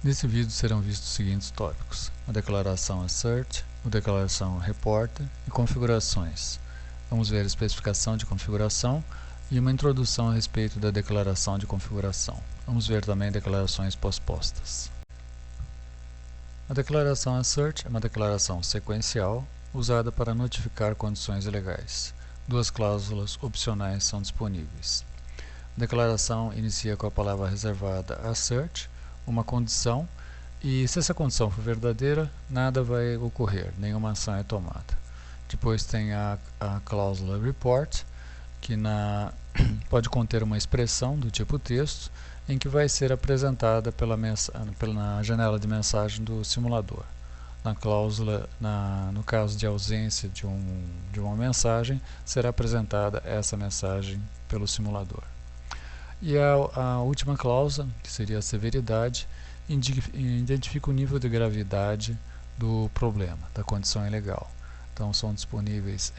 Nesse vídeo serão vistos os seguintes tópicos: a declaração assert, a declaração reporter e configurações. Vamos ver a especificação de configuração e uma introdução a respeito da declaração de configuração. Vamos ver também declarações pospostas. A declaração assert é uma declaração sequencial usada para notificar condições ilegais. Duas cláusulas opcionais são disponíveis. A declaração inicia com a palavra reservada assert, uma condição, e se essa condição for verdadeira, nada vai ocorrer, nenhuma ação é tomada. Depois tem a cláusula report, que pode conter uma expressão do tipo texto, em que vai ser apresentada pela janela de mensagem do simulador. No caso de ausência de uma mensagem, será apresentada essa mensagem pelo simulador. E a última cláusula, que seria a severidade, identifica o nível de gravidade do problema, da condição ilegal. Então são disponíveis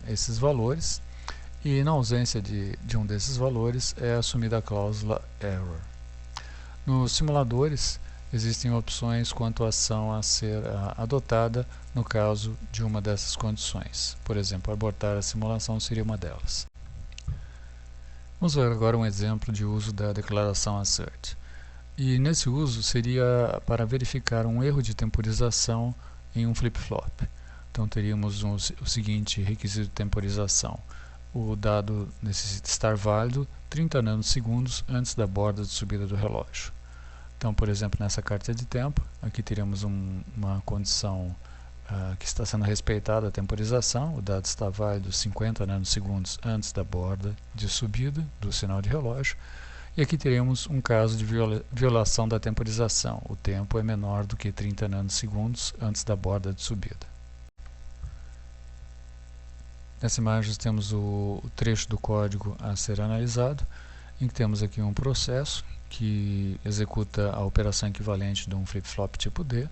esses valores, e na ausência de um desses valores é assumida a cláusula error. Nos simuladores existem opções quanto à ação a ser adotada no caso de uma dessas condições. Por exemplo, abortar a simulação seria uma delas. Vamos ver agora um exemplo de uso da declaração assert. E nesse uso seria para verificar um erro de temporização em um flip-flop. Então teríamos o seguinte requisito de temporização: o dado necessita estar válido 30 nanosegundos antes da borda de subida do relógio. Então, por exemplo, nessa carta de tempo, aqui teríamos uma condição que está sendo respeitada a temporização. O dado está válido 50 nanosegundos antes da borda de subida do sinal de relógio. E aqui teremos um caso de violação da temporização. O tempo é menor do que 30 nanosegundos antes da borda de subida. Nessa imagem temos o trecho do código a ser analisado, em que temos aqui um processo que executa a operação equivalente de um flip-flop tipo D.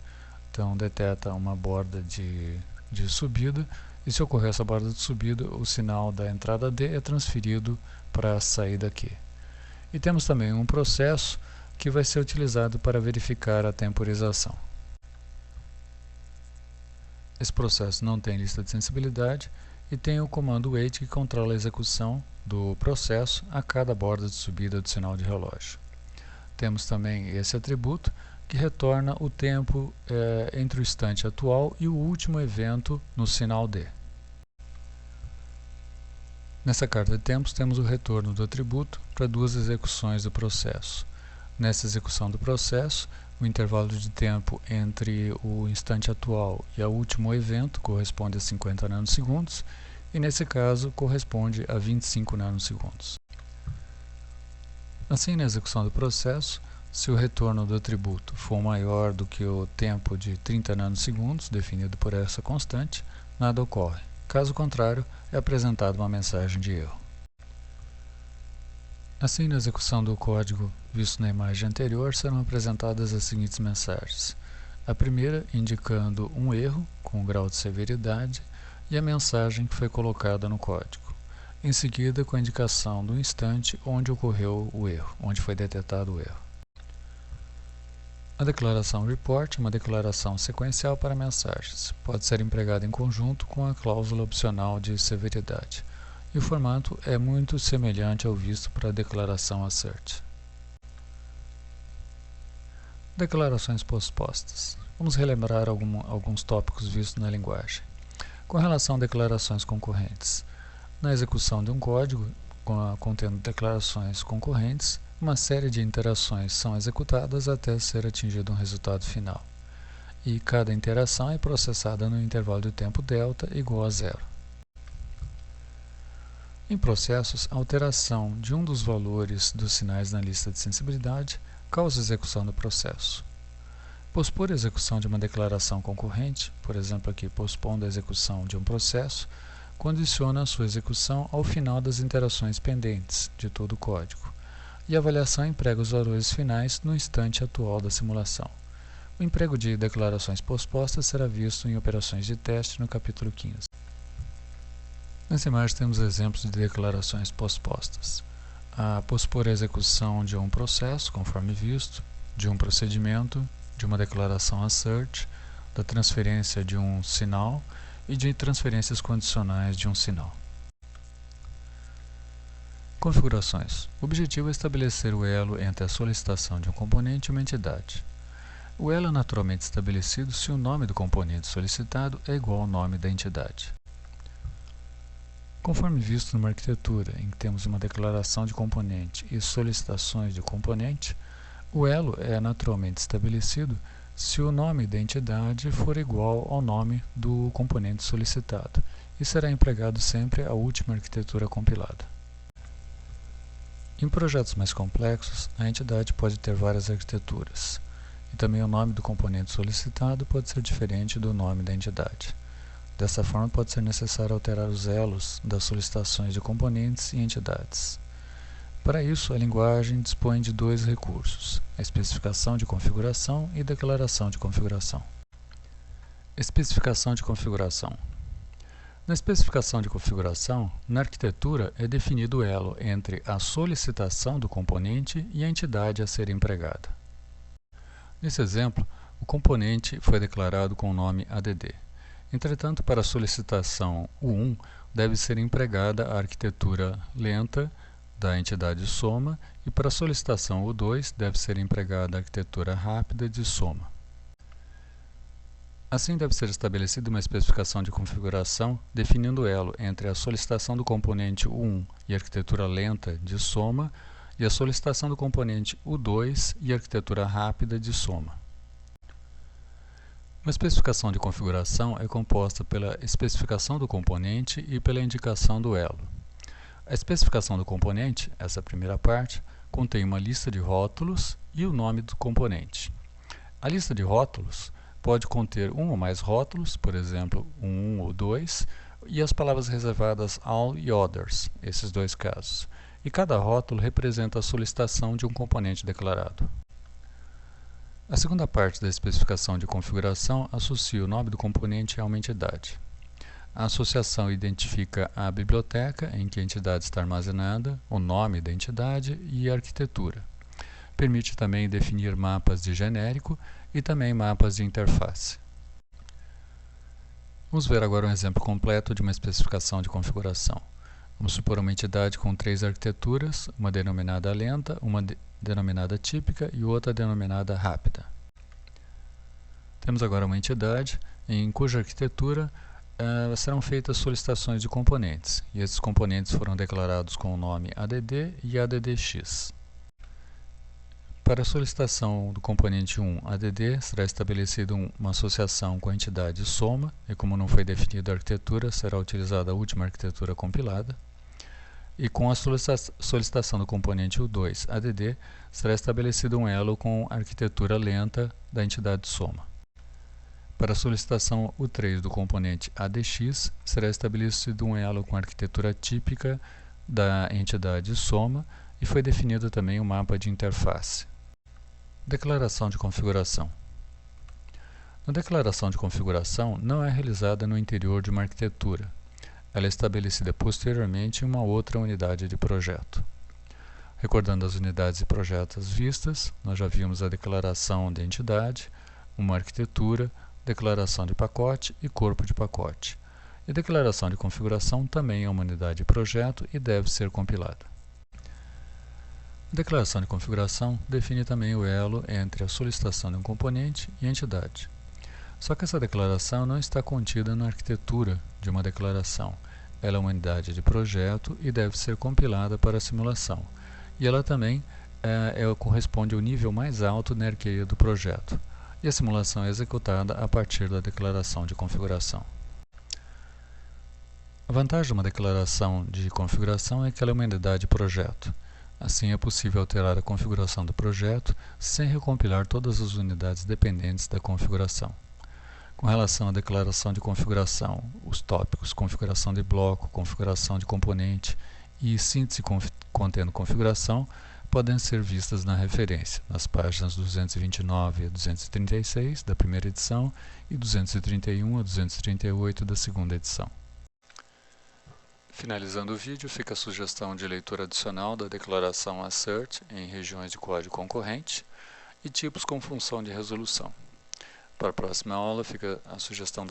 Então detecta uma borda de subida, e se ocorrer essa borda de subida, o sinal da entrada D é transferido para a saída Q. E temos também um processo que vai ser utilizado para verificar a temporização. Esse processo não tem lista de sensibilidade e tem o comando wait, que controla a execução do processo a cada borda de subida do sinal de relógio. Temos também esse atributo que retorna o tempo entre o instante atual e o último evento no sinal D. Nessa carta de tempos temos o retorno do atributo para duas execuções do processo. Nessa execução do processo, o intervalo de tempo entre o instante atual e o último evento corresponde a 50 nanosegundos, e nesse caso corresponde a 25 nanosegundos. Assim, na execução do processo, se o retorno do atributo for maior do que o tempo de 30 nanosegundos definido por essa constante, nada ocorre. Caso contrário, é apresentada uma mensagem de erro. Assim, na execução do código visto na imagem anterior, serão apresentadas as seguintes mensagens. A primeira indicando um erro com o grau de severidade e a mensagem que foi colocada no código. Em seguida, com a indicação do instante onde ocorreu o erro, onde foi detectado o erro. A declaração report é uma declaração sequencial para mensagens. Pode ser empregada em conjunto com a cláusula opcional de severidade. E o formato é muito semelhante ao visto para a declaração assert. Declarações pospostas. Vamos relembrar alguns tópicos vistos na linguagem. Com relação a declarações concorrentes. Na execução de um código contendo declarações concorrentes, uma série de interações são executadas até ser atingido um resultado final. E cada interação é processada no intervalo de tempo delta igual a 0. Em processos, a alteração de um dos valores dos sinais na lista de sensibilidade causa a execução do processo. Pospor a execução de uma declaração concorrente, por exemplo aqui pospondo a execução de um processo, condiciona a sua execução ao final das interações pendentes de todo o código. E a avaliação emprega os valores finais no instante atual da simulação. O emprego de declarações pospostas será visto em operações de teste no capítulo 15. Nessa imagem temos exemplos de declarações pospostas. A pospor a execução de um processo, conforme visto, de um procedimento, de uma declaração assert, da transferência de um sinal e de transferências condicionais de um sinal. Configurações. O objetivo é estabelecer o elo entre a solicitação de um componente e uma entidade. O elo é naturalmente estabelecido se o nome do componente solicitado é igual ao nome da entidade. Conforme visto numa arquitetura em que temos uma declaração de componente e solicitações de componente, o elo é naturalmente estabelecido se o nome da entidade for igual ao nome do componente solicitado e será empregado sempre a última arquitetura compilada. Em projetos mais complexos, a entidade pode ter várias arquiteturas, e também o nome do componente solicitado pode ser diferente do nome da entidade. Dessa forma, pode ser necessário alterar os elos das solicitações de componentes e entidades. Para isso, a linguagem dispõe de dois recursos, a especificação de configuração e declaração de configuração. Especificação de configuração. Na especificação de configuração, na arquitetura é definido o elo entre a solicitação do componente e a entidade a ser empregada. Nesse exemplo, o componente foi declarado com o nome ADD. Entretanto, para a solicitação U1, deve ser empregada a arquitetura lenta da entidade soma e para a solicitação U2 deve ser empregada a arquitetura rápida de soma. Assim, deve ser estabelecida uma especificação de configuração definindo o elo entre a solicitação do componente U1 e a arquitetura lenta de soma e a solicitação do componente U2 e a arquitetura rápida de soma. Uma especificação de configuração é composta pela especificação do componente e pela indicação do elo. A especificação do componente, essa primeira parte, contém uma lista de rótulos e o nome do componente. A lista de rótulos pode conter um ou mais rótulos, por exemplo, um ou dois, e as palavras reservadas all e others, esses dois casos. E cada rótulo representa a solicitação de um componente declarado. A segunda parte da especificação de configuração associa o nome do componente a uma entidade. A associação identifica a biblioteca em que a entidade está armazenada, o nome da entidade e a arquitetura. Permite também definir mapas de genérico e também mapas de interface. Vamos ver agora um exemplo completo de uma especificação de configuração. Vamos supor uma entidade com 3 arquiteturas, uma denominada lenta, uma denominada típica e outra denominada rápida. Temos agora uma entidade em cuja arquitetura serão feitas solicitações de componentes, e esses componentes foram declarados com o nome ADD e ADDX. Para a solicitação do componente 1 ADD, será estabelecida uma associação com a entidade soma, e como não foi definida a arquitetura, será utilizada a última arquitetura compilada. E com a solicitação do componente U2 ADD, será estabelecido um elo com a arquitetura lenta da entidade soma. Para a solicitação U3 do componente ADX, será estabelecido um elo com a arquitetura típica da entidade soma e foi definido também um mapa de interface. Declaração de configuração. A declaração de configuração não é realizada no interior de uma arquitetura. Ela é estabelecida posteriormente em uma outra unidade de projeto. Recordando as unidades de projetos vistas, nós já vimos a declaração de entidade, uma arquitetura, declaração de pacote e corpo de pacote. E a declaração de configuração também é uma unidade de projeto e deve ser compilada. A declaração de configuração define também o elo entre a solicitação de um componente e a entidade. Só que essa declaração não está contida na arquitetura de uma declaração. Ela é uma unidade de projeto e deve ser compilada para a simulação. E ela também corresponde ao nível mais alto na hierarquia do projeto. E a simulação é executada a partir da declaração de configuração. A vantagem de uma declaração de configuração é que ela é uma unidade de projeto. Assim é possível alterar a configuração do projeto sem recompilar todas as unidades dependentes da configuração. Com relação à declaração de configuração, os tópicos configuração de bloco, configuração de componente e síntese contendo configuração podem ser vistas na referência, nas páginas 229 a 236 da primeira edição e 231 a 238 da segunda edição. Finalizando o vídeo, fica a sugestão de leitura adicional da declaração assert em regiões de código concorrente e tipos com função de resolução. Para a próxima aula fica a sugestão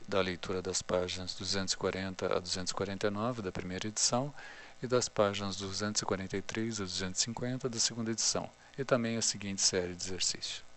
da leitura das páginas 240 a 249 da primeira edição e das páginas 243 a 250 da segunda edição, e também a seguinte série de exercícios.